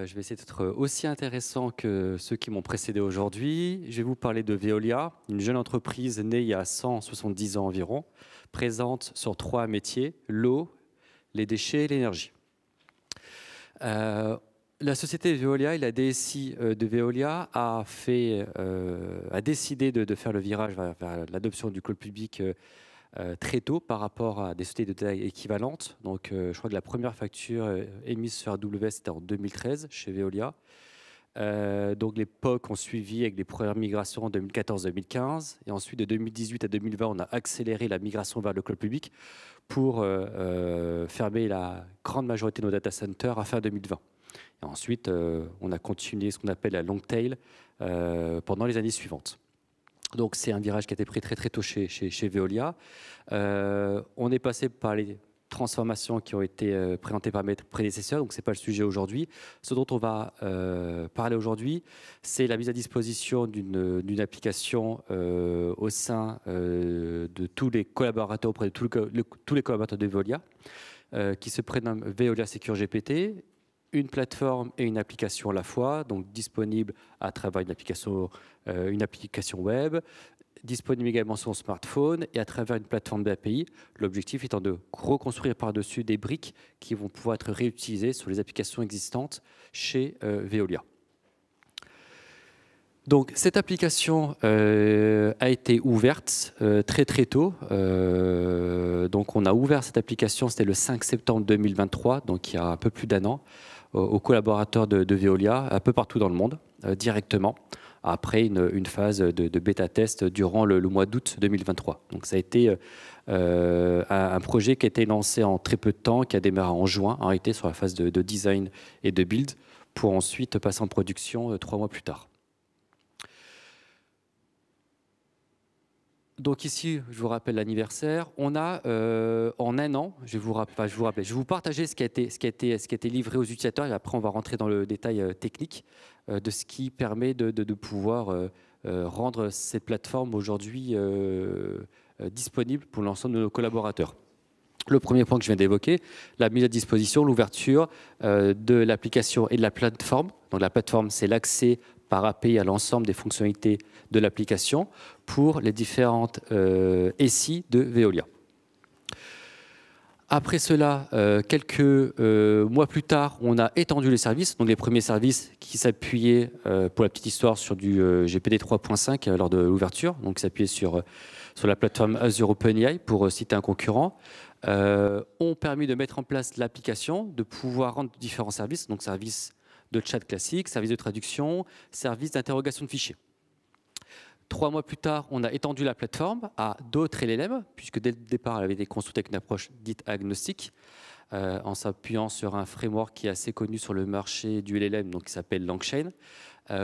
Je vais essayer d'être aussi intéressant que ceux qui m'ont précédé aujourd'hui. Je vais vous parler de Veolia, une jeune entreprise née il y a 170 ans environ, présente sur 3 métiers: l'eau, les déchets et l'énergie. La société Veolia et la DSI de Veolia a décidé de faire le virage vers l'adoption du cloud public très tôt par rapport à des sociétés de taille équivalente. Donc, je crois que la première facture émise sur AWS, c'était en 2013 chez Veolia. Donc, les POC ont suivi avec les premières migrations en 2014-2015. Et ensuite, de 2018 à 2020, on a accéléré la migration vers le cloud public pour fermer la grande majorité de nos data centers à fin 2020. Et ensuite, on a continué ce qu'on appelle la long tail pendant les années suivantes. Donc, c'est un virage qui a été pris très tôt chez Veolia. On est passé par les transformations qui ont été présentées par mes prédécesseurs, donc ce n'est pas le sujet aujourd'hui. Ce dont on va parler aujourd'hui, c'est la mise à disposition d'une application au sein de tous les collaborateurs, auprès de tous les collaborateurs de Veolia, qui se prénomme Veolia Secure GPT. Une plateforme et une application à la fois, donc disponible à travers une application web, disponible également sur son smartphone et à travers une plateforme d'API. L'objectif étant de reconstruire par-dessus des briques qui vont pouvoir être réutilisées sur les applications existantes chez Veolia. Donc, cette application a été ouverte très tôt. Donc, on a ouvert cette application, c'était le 5 septembre 2023, donc il y a un peu plus d'un an, aux collaborateurs de Veolia, un peu partout dans le monde, directement, après une phase de bêta-test durant le mois d'août 2023. Donc, ça a été un projet qui a été lancé en très peu de temps, qui a démarré en juin, en réalité, sur la phase de design et de build, pour ensuite passer en production 3 mois plus tard. Donc ici, je vous rappelle l'anniversaire. On a en un an, je vais vous partager ce qui a été livré aux utilisateurs et après on va rentrer dans le détail technique de ce qui permet de pouvoir rendre cette plateforme aujourd'hui disponible pour l'ensemble de nos collaborateurs. Le premier point que je viens d'évoquer, la mise à disposition, l'ouverture de l'application et de la plateforme. Donc la plateforme, c'est l'accès par API à l'ensemble des fonctionnalités de l'application pour les différentes SI de Veolia. Après cela, quelques mois plus tard, on a étendu les services. Donc les premiers services qui s'appuyaient, pour la petite histoire, sur du GPT 3.5 lors de l'ouverture, donc s'appuyaient sur la plateforme Azure OpenAI, pour citer un concurrent, ont permis de mettre en place l'application, de pouvoir rendre différents services, donc services de chat classique, service de traduction, service d'interrogation de fichiers. 3 mois plus tard, on a étendu la plateforme à d'autres LLM, puisque dès le départ, elle avait été construite avec une approche dite agnostique, en s'appuyant sur un framework qui est assez connu sur le marché du LLM, donc qui s'appelle LangChain,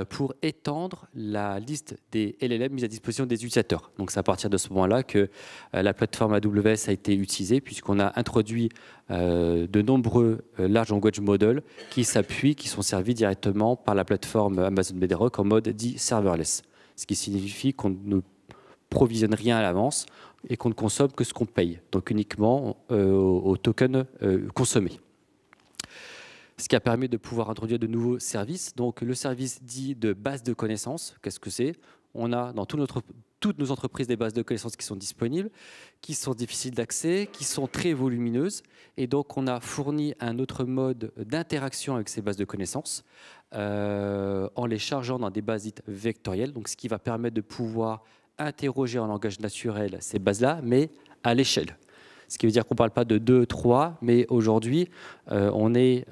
pour étendre la liste des LLM mises à disposition des utilisateurs. Donc c'est à partir de ce moment-là que la plateforme AWS a été utilisée, puisqu'on a introduit de nombreux large language models qui sont servis directement par la plateforme Amazon Bedrock en mode dit serverless. Ce qui signifie qu'on ne provisionne rien à l'avance et qu'on ne consomme que ce qu'on paye, donc uniquement au token consommé. Ce qui a permis de pouvoir introduire de nouveaux services. Donc le service dit de base de connaissances, qu'est-ce que c'est? On a dans toutes nos entreprises des bases de connaissances qui sont disponibles, qui sont difficiles d'accès, qui sont très volumineuses. Et donc on a fourni un autre mode d'interaction avec ces bases de connaissances en les chargeant dans des bases dites vectorielles. Donc ce qui va permettre de pouvoir interroger en langage naturel ces bases-là, mais à l'échelle. Ce qui veut dire qu'on ne parle pas de 2, 3, mais aujourd'hui, on est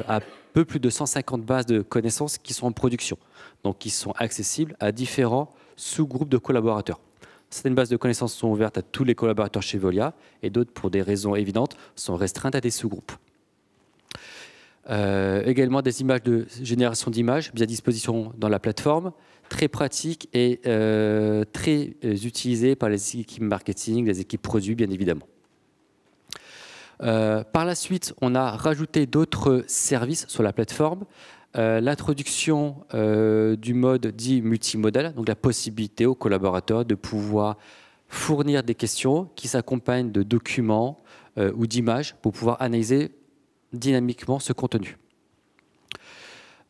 à peu plus de 150 bases de connaissances qui sont en production, donc qui sont accessibles à différents sous-groupes de collaborateurs. Certaines bases de connaissances sont ouvertes à tous les collaborateurs chez Veolia, et d'autres, pour des raisons évidentes, sont restreintes à des sous-groupes. Également des images de génération d'images mises à disposition dans la plateforme, très pratique et très utilisée par les équipes marketing, les équipes produits, bien évidemment. Par la suite, on a rajouté d'autres services sur la plateforme. L'introduction du mode dit multimodal, donc la possibilité aux collaborateurs de pouvoir fournir des questions qui s'accompagnent de documents ou d'images pour pouvoir analyser dynamiquement ce contenu.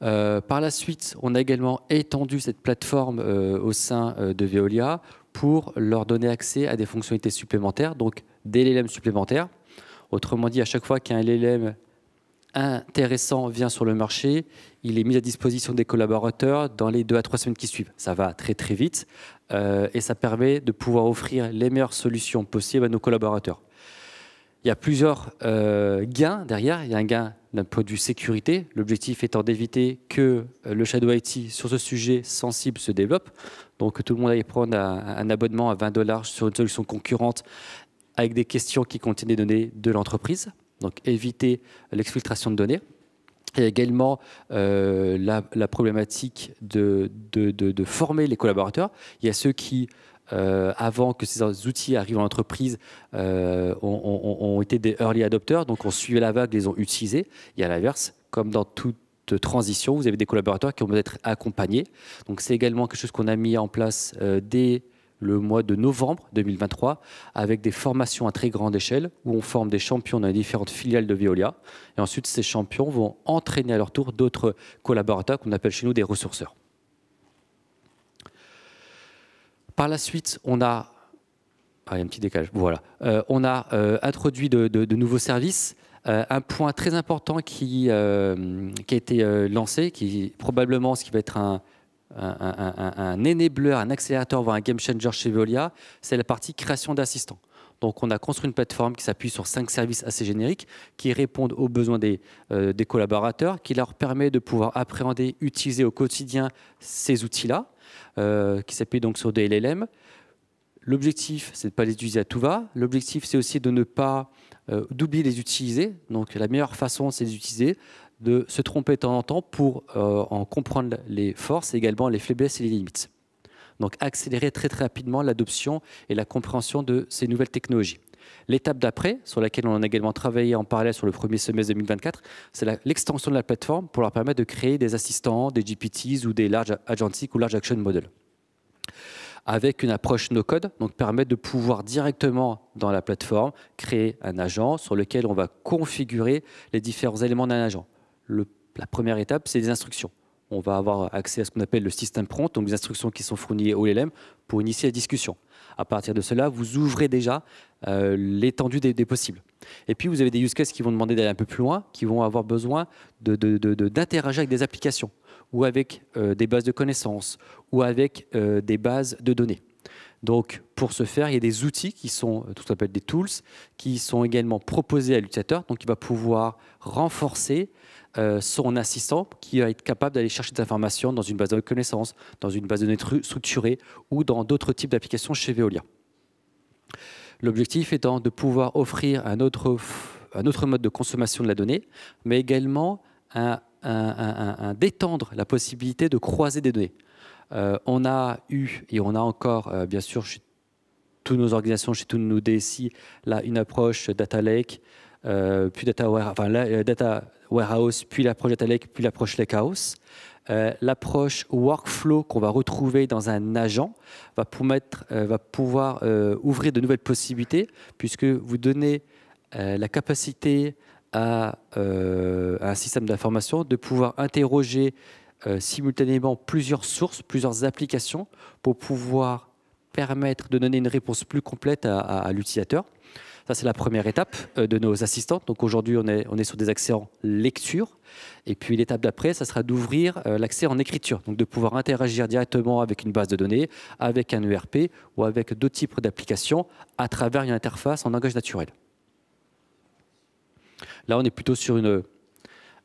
Par la suite, on a également étendu cette plateforme au sein de Veolia pour leur donner accès à des fonctionnalités supplémentaires, donc des LLM supplémentaires. Autrement dit, à chaque fois qu'un LLM intéressant vient sur le marché, il est mis à disposition des collaborateurs dans les 2 à 3 semaines qui suivent. Ça va très très vite et ça permet de pouvoir offrir les meilleures solutions possibles à nos collaborateurs. Il y a plusieurs gains derrière. Il y a un gain d'un point de vue sécurité, l'objectif étant d'éviter que le Shadow IT sur ce sujet sensible se développe. Donc tout le monde aille prendre un abonnement à 20 $ sur une solution concurrente avec des questions qui contiennent des données de l'entreprise. Donc éviter l'exfiltration de données. Il y a également la problématique de former les collaborateurs. Il y a ceux qui, avant que ces outils arrivent en entreprise, ont été des early adopters, donc ont suivi la vague, les ont utilisés. Et à l'inverse, comme dans toute transition, vous avez des collaborateurs qui ont besoin d'être accompagnés. Donc c'est également quelque chose qu'on a mis en place dès le mois de novembre 2023, avec des formations à très grande échelle, où on forme des champions dans les différentes filiales de Veolia. Et ensuite, ces champions vont entraîner à leur tour d'autres collaborateurs qu'on appelle chez nous des ressourceurs. Par la suite, on a... Ah, il y a un petit décalage. Voilà. On a introduit de nouveaux services. Un point très important qui a été lancé, qui probablement ce qui va être un enabler, un accélérateur, voire un game changer chez Veolia, c'est la partie création d'assistants. Donc on a construit une plateforme qui s'appuie sur 5 services assez génériques qui répondent aux besoins des collaborateurs, qui leur permet de pouvoir appréhender, utiliser au quotidien ces outils-là, qui s'appuient donc sur des LLM. L'objectif, c'est de ne pas les utiliser à tout va. L'objectif, c'est aussi de ne pas d'oublier les utiliser. Donc la meilleure façon, c'est de les utiliser, de se tromper de temps en temps pour en comprendre les forces et également les faiblesses et les limites. Donc accélérer très très rapidement l'adoption et la compréhension de ces nouvelles technologies. L'étape d'après, sur laquelle on a également travaillé en parallèle sur le premier semestre 2024, c'est l'extension de la plateforme pour leur permettre de créer des assistants, des GPTs ou des large agentic ou large action models. Avec une approche no-code, donc permettre de pouvoir directement dans la plateforme créer un agent sur lequel on va configurer les différents éléments d'un agent. La première étape, c'est des instructions. On va avoir accès à ce qu'on appelle le système prompt, donc des instructions qui sont fournies au LLM pour initier la discussion. À partir de cela, vous ouvrez déjà l'étendue des possibles. Et puis, vous avez des use cases qui vont demander d'aller un peu plus loin, qui vont avoir besoin d'interagir avec des applications ou avec des bases de connaissances ou avec des bases de données. Donc, pour ce faire, il y a des outils qui sont, tout ce qu'on appelle des tools, qui sont également proposés à l'utilisateur. Donc, il va pouvoir renforcer son assistant qui va être capable d'aller chercher des informations dans une base de connaissances, dans une base de données structurée ou dans d'autres types d'applications chez Veolia. L'objectif étant de pouvoir offrir un autre mode de consommation de la donnée, mais également d'étendre la possibilité de croiser des données. On a eu, et on a encore, bien sûr, chez toutes nos organisations, chez tous nos DSI, là, une approche data lake, puis data warehouse, puis l'approche data lake, puis l'approche lakehouse. L'approche workflow qu'on va retrouver dans un agent va pouvoir ouvrir de nouvelles possibilités, puisque vous donnez la capacité à un système d'information de pouvoir interroger simultanément plusieurs sources, plusieurs applications pour pouvoir permettre de donner une réponse plus complète à l'utilisateur. Ça, c'est la première étape de nos assistants. Donc aujourd'hui, on est sur des accès en lecture. Et puis l'étape d'après, ça sera d'ouvrir l'accès en écriture. Donc de pouvoir interagir directement avec une base de données, avec un ERP ou avec d'autres types d'applications à travers une interface en langage naturel. Là, on est plutôt sur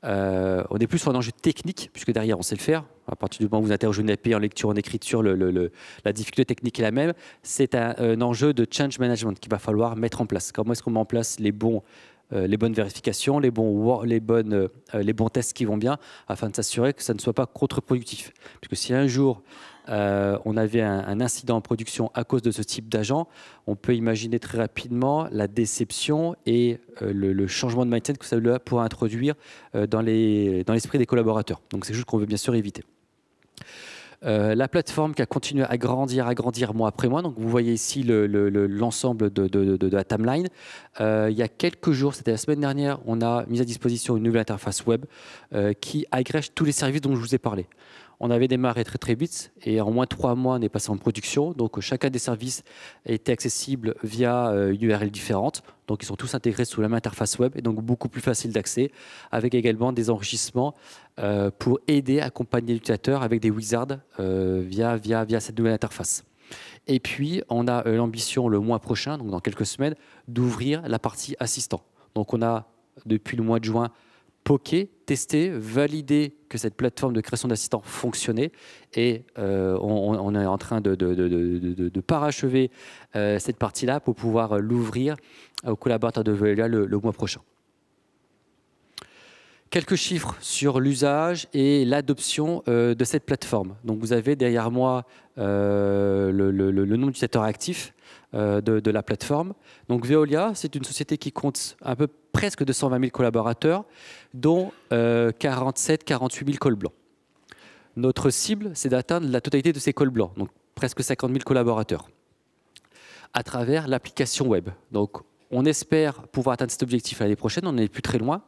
on est plus sur un enjeu technique, puisque derrière, on sait le faire. À partir du moment où vous interrogez une API en lecture, en écriture, la difficulté technique est la même. C'est un enjeu de change management qu'il va falloir mettre en place. Comment est-ce qu'on met en place les bonnes vérifications, les bons tests qui vont bien, afin de s'assurer que ça ne soit pas contre-productif. Puisque si un jour, on avait un incident en production à cause de ce type d'agent, on peut imaginer très rapidement la déception et le changement de mindset que ça pourra introduire dans l'esprit des collaborateurs. Donc c'est quelque chose qu'on veut bien sûr éviter. La plateforme qui a continué à grandir mois après mois. Donc vous voyez ici l'ensemble de la timeline. Il y a quelques jours, c'était la semaine dernière, on a mis à disposition une nouvelle interface web qui agrège tous les services dont je vous ai parlé. On avait démarré très très vite et en moins de 3 mois, on est passé en production. Donc chacun des services était accessible via une URL différente. Donc ils sont tous intégrés sous la même interface web et donc beaucoup plus facile d'accès, avec également des enrichissements pour aider, accompagner l'utilisateur avec des wizards via cette nouvelle interface. Et puis on a l'ambition le mois prochain, donc dans quelques semaines, d'ouvrir la partie assistant. Donc on a depuis le mois de juin poké, testé, validé que cette plateforme de création d'assistants fonctionnait et on est en train de parachever cette partie-là pour pouvoir l'ouvrir aux collaborateurs de Veolia le mois prochain. Quelques chiffres sur l'usage et l'adoption de cette plateforme. Donc vous avez derrière moi le nombre d'utilisateurs actifs de la plateforme. Donc Veolia, c'est une société qui compte un peu presque 220 000 collaborateurs, dont 47-48 000 cols blancs. Notre cible, c'est d'atteindre la totalité de ces cols blancs, donc presque 50 000 collaborateurs, à travers l'application web. Donc on espère pouvoir atteindre cet objectif l'année prochaine, on n'est plus très loin.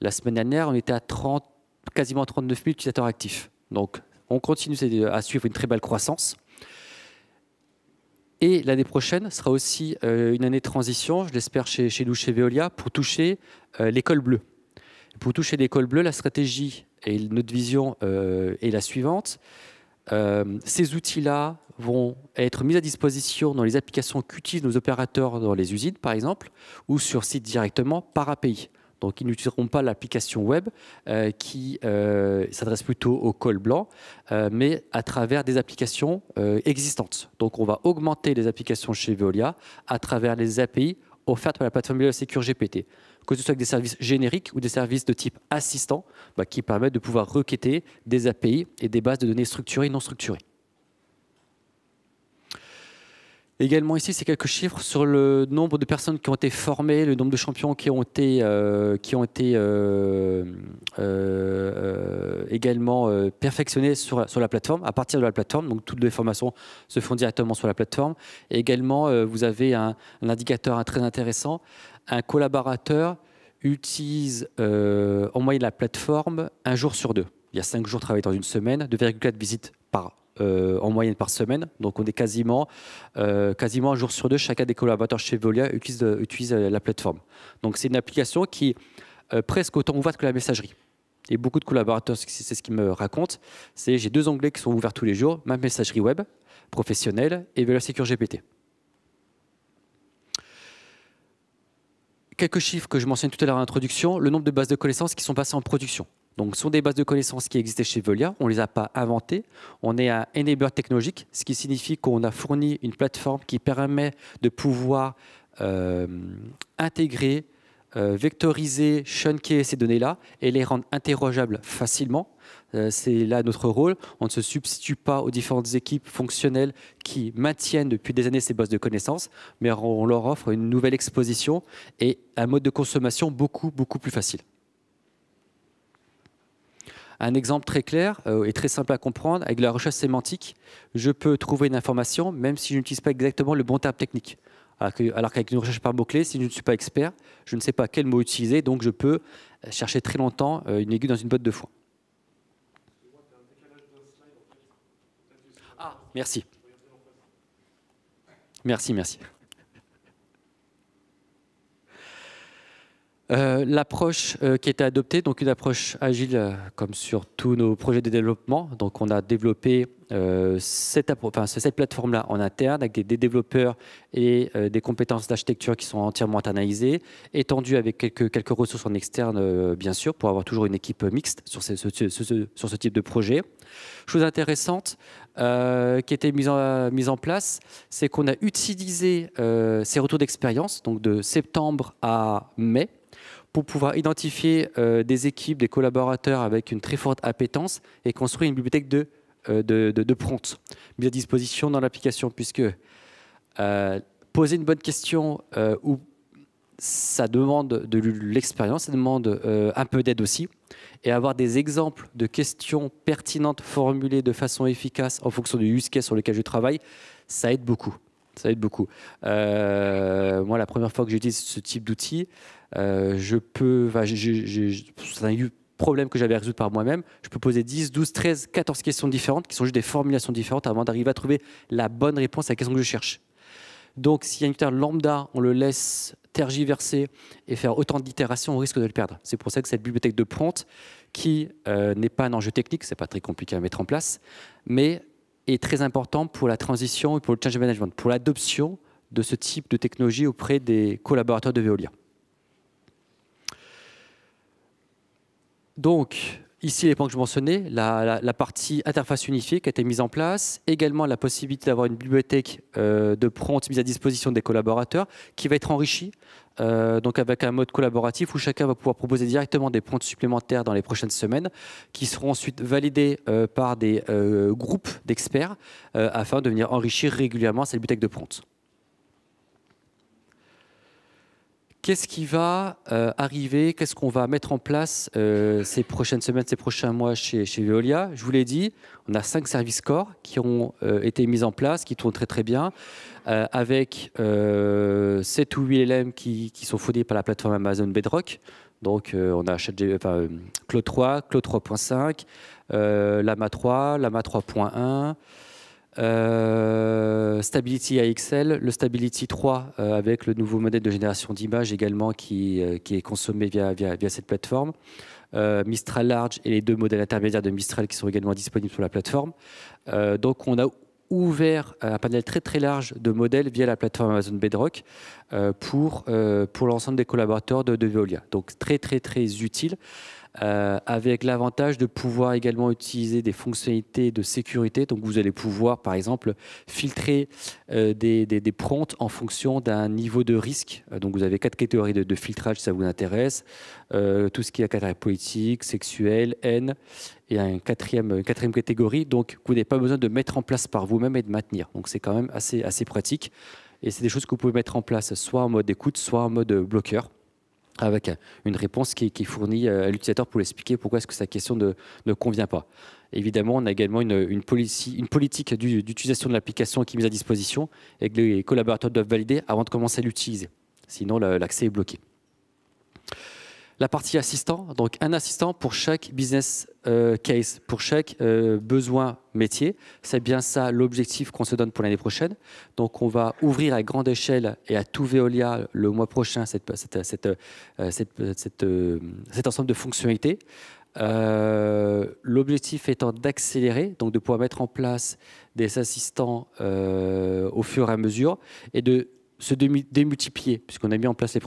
La semaine dernière, on était à quasiment 39 000 utilisateurs actifs. Donc on continue à suivre une très belle croissance. Et l'année prochaine sera aussi une année de transition, je l'espère chez nous, chez Veolia, pour toucher l'école bleue. Pour toucher l'école bleue, la stratégie et notre vision est la suivante. Ces outils-là vont être mis à disposition dans les applications qu'utilisent nos opérateurs dans les usines, par exemple, ou sur site directement par API. Donc, ils n'utiliseront pas l'application web qui s'adresse plutôt au col blanc, mais à travers des applications existantes. Donc, on va augmenter les applications chez Veolia à travers les API offertes par la plateforme Veolia Secure GPT, que ce soit avec des services génériques ou des services de type assistant qui permettent de pouvoir requêter des API et des bases de données structurées et non structurées. Également ici, c'est quelques chiffres sur le nombre de personnes qui ont été formées, le nombre de champions qui ont été également perfectionnés sur la plateforme, à partir de la plateforme. Donc toutes les formations se font directement sur la plateforme. Et également, vous avez un indicateur très intéressant. Un collaborateur utilise en moyenne la plateforme un jour sur 2. Il y a 5 jours travaillés dans une semaine, 2,4 visites en moyenne par semaine. Donc on est quasiment un jour sur 2, chacun des collaborateurs chez Veolia utilise la plateforme. Donc c'est une application qui est presque autant ouverte que la messagerie. Et beaucoup de collaborateurs, c'est ce qu'ils me racontent, c'est j'ai 2 onglets qui sont ouverts tous les jours, ma messagerie web professionnelle et Veolia Secure GPT. Quelques chiffres que je mentionnais tout à l'heure en introduction, le nombre de bases de connaissances qui sont passées en production. Donc, ce sont des bases de connaissances qui existaient chez Veolia, on ne les a pas inventées. On est un enabler technologique, ce qui signifie qu'on a fourni une plateforme qui permet de pouvoir intégrer, vectoriser, chunker ces données-là et les rendre interrogeables facilement. C'est là notre rôle. On ne se substitue pas aux différentes équipes fonctionnelles qui maintiennent depuis des années ces bases de connaissances, mais on leur offre une nouvelle exposition et un mode de consommation beaucoup plus facile. Un exemple très clair et très simple à comprendre, avec la recherche sémantique, je peux trouver une information même si je n'utilise pas exactement le bon terme technique. Alors qu'avec une recherche par mots-clés, si je ne suis pas expert, je ne sais pas quel mot utiliser, donc je peux chercher très longtemps une aiguille dans une botte de foin. Ah, merci. Merci. L'approche qui a été adoptée, donc une approche agile comme sur tous nos projets de développement. Donc on a développé cette plateforme-là en interne avec des développeurs et des compétences d'architecture qui sont entièrement internalisées, étendues avec quelques ressources en externe bien sûr, pour avoir toujours une équipe mixte sur ce type de projet. Chose intéressante qui a été mise en place, c'est qu'on a utilisé ces retours d'expérience, donc de septembre à mai, pour pouvoir identifier des équipes, des collaborateurs avec une très forte appétence et construire une bibliothèque de prompts mise à disposition dans l'application, puisque poser une bonne question ou ça demande de l'expérience, ça demande un peu d'aide aussi. Et avoir des exemples de questions pertinentes formulées de façon efficace en fonction du use case sur lequel je travaille, ça aide beaucoup. Ça aide beaucoup. Moi, la première fois que j'utilise ce type d'outil, c'est un problème que j'avais à résoudre par moi-même. Je peux poser 10, 12, 13, 14 questions différentes qui sont juste des formulations différentes avant d'arriver à trouver la bonne réponse à la question que je cherche. Donc, s'il y a un utilisateur lambda, on le laisse tergiverser et faire autant d'itérations, on risque de le perdre. C'est pour ça que cette bibliothèque de prompt, qui n'est pas un enjeu technique, c'est pas très compliqué à mettre en place, mais est très important pour la transition et pour le change management, pour l'adoption de ce type de technologie auprès des collaborateurs de Veolia. Donc, ici, les points que je mentionnais, la partie interface unifiée qui a été mise en place, également la possibilité d'avoir une bibliothèque de prompt mise à disposition des collaborateurs qui va être enrichie, donc avec un mode collaboratif où chacun va pouvoir proposer directement des prompts supplémentaires dans les prochaines semaines qui seront ensuite validés par des groupes d'experts afin de venir enrichir régulièrement cette bibliothèque de prompt. Qu'est-ce qui va arriver? Qu'est-ce qu'on va mettre en place ces prochaines semaines, ces prochains mois chez Veolia? Je vous l'ai dit, on a 5 services core qui ont été mis en place, qui tournent très très bien, avec 7 ou 8 LLM qui sont fournis par la plateforme Amazon Bedrock. Donc on a Claude 3, Claude 3.5, Llama 3, Llama 3.1, Stability AXL, le Stability 3 avec le nouveau modèle de génération d'images également qui est consommé via cette plateforme, Mistral Large et les 2 modèles intermédiaires de Mistral qui sont également disponibles sur la plateforme. Donc on a ouvert un panel très très large de modèles via la plateforme Amazon Bedrock pour l'ensemble des collaborateurs de Veolia. Donc très très très utile. Avec l'avantage de pouvoir également utiliser des fonctionnalités de sécurité. Donc vous allez pouvoir, par exemple, filtrer des prompts en fonction d'un niveau de risque. Donc vous avez 4 catégories de filtrage si ça vous intéresse. Tout ce qui est catégorie politique, sexuelle, haine, et une quatrième catégorie. Donc vous n'avez pas besoin de mettre en place par vous-même et de maintenir. Donc c'est quand même assez pratique. Et c'est des choses que vous pouvez mettre en place soit en mode écoute, soit en mode bloqueur, avec une réponse qui est fournie à l'utilisateur pour lui expliquer pourquoi est-ce que sa question ne convient pas. Évidemment, on a également une politique d'utilisation de l'application qui est mise à disposition et que les collaborateurs doivent valider avant de commencer à l'utiliser. Sinon, l'accès est bloqué. La partie assistant, donc un assistant pour chaque business case, pour chaque besoin métier. C'est bien ça l'objectif qu'on se donne pour l'année prochaine. Donc on va ouvrir à grande échelle et à tout Veolia le mois prochain cet ensemble de fonctionnalités. L'objectif étant d'accélérer, donc de pouvoir mettre en place des assistants au fur et à mesure et de se démultiplier, puisqu'on a mis en place les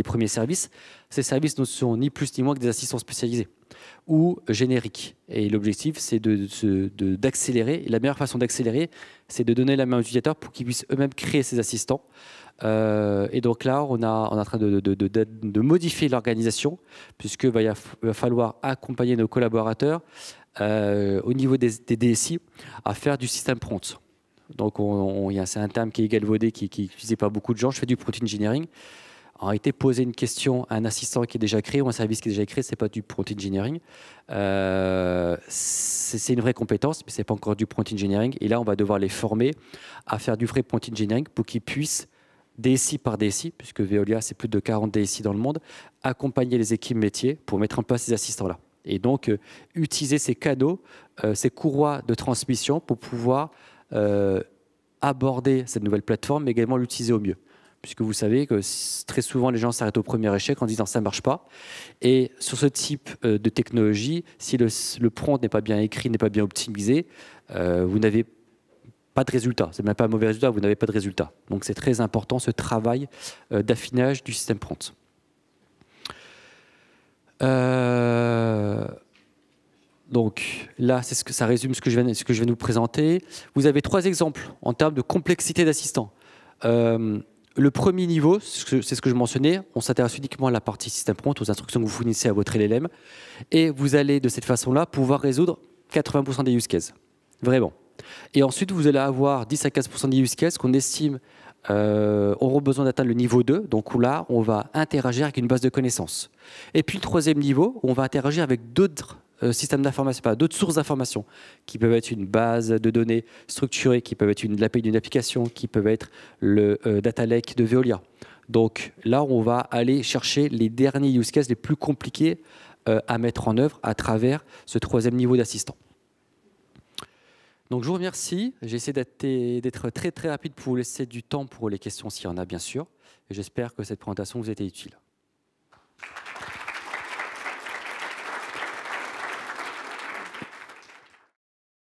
premiers services. Ces services ne sont ni plus ni moins que des assistants spécialisés ou génériques. Et l'objectif, c'est d'accélérer. Et la meilleure façon d'accélérer, c'est de donner la main aux utilisateurs pour qu'ils puissent eux-mêmes créer ces assistants. Et donc là, on est en train de modifier l'organisation, puisqu'il va falloir accompagner nos collaborateurs au niveau des DSI à faire du système prompt. Donc, c'est un terme qui est galvaudé, qui est utilisé par beaucoup de gens. Je fais du prompt engineering. En réalité, poser une question à un assistant qui est déjà créé ou un service qui est déjà créé, ce n'est pas du prompt engineering. C'est une vraie compétence, mais ce n'est pas encore du prompt engineering. Et là, on va devoir les former à faire du vrai prompt engineering pour qu'ils puissent, DSI par DSI, puisque Veolia, c'est plus de 40 DSI dans le monde, accompagner les équipes métiers pour mettre en place ces assistants-là. Et donc, utiliser ces canaux, ces courroies de transmission pour pouvoir aborder cette nouvelle plateforme, mais également l'utiliser au mieux. Puisque vous savez que très souvent, les gens s'arrêtent au premier échec en disant « ça ne marche pas ». Et sur ce type de technologie, si le prompt n'est pas bien écrit, n'est pas bien optimisé, vous n'avez pas de résultat. Ce n'est même pas un mauvais résultat, vous n'avez pas de résultat. Donc c'est très important ce travail d'affinage du système prompt. Donc là, ça résume ce que je viens de vous présenter. Vous avez 3 exemples en termes de complexité d'assistant. Le premier niveau, c'est ce que je mentionnais, on s'intéresse uniquement à la partie système prompt, aux instructions que vous fournissez à votre LLM, et vous allez de cette façon-là pouvoir résoudre 80% des use cases. Vraiment. Et ensuite, vous allez avoir 10 à 15% des use cases qu'on estime auront besoin d'atteindre le niveau 2. Donc là, on va interagir avec une base de connaissances. Et puis le troisième niveau, on va interagir avec d'autres systèmes d'information, d'autres sources d'information, qui peuvent être une base de données structurée, qui peuvent être l'API d'une application, qui peuvent être le data lake de Veolia. Donc là, on va aller chercher les derniers use cases les plus compliqués à mettre en œuvre à travers ce troisième niveau d'assistant. Donc je vous remercie. J'essaie d'être très très rapide pour vous laisser du temps pour les questions s'il y en a bien sûr. Et j'espère que cette présentation vous a été utile.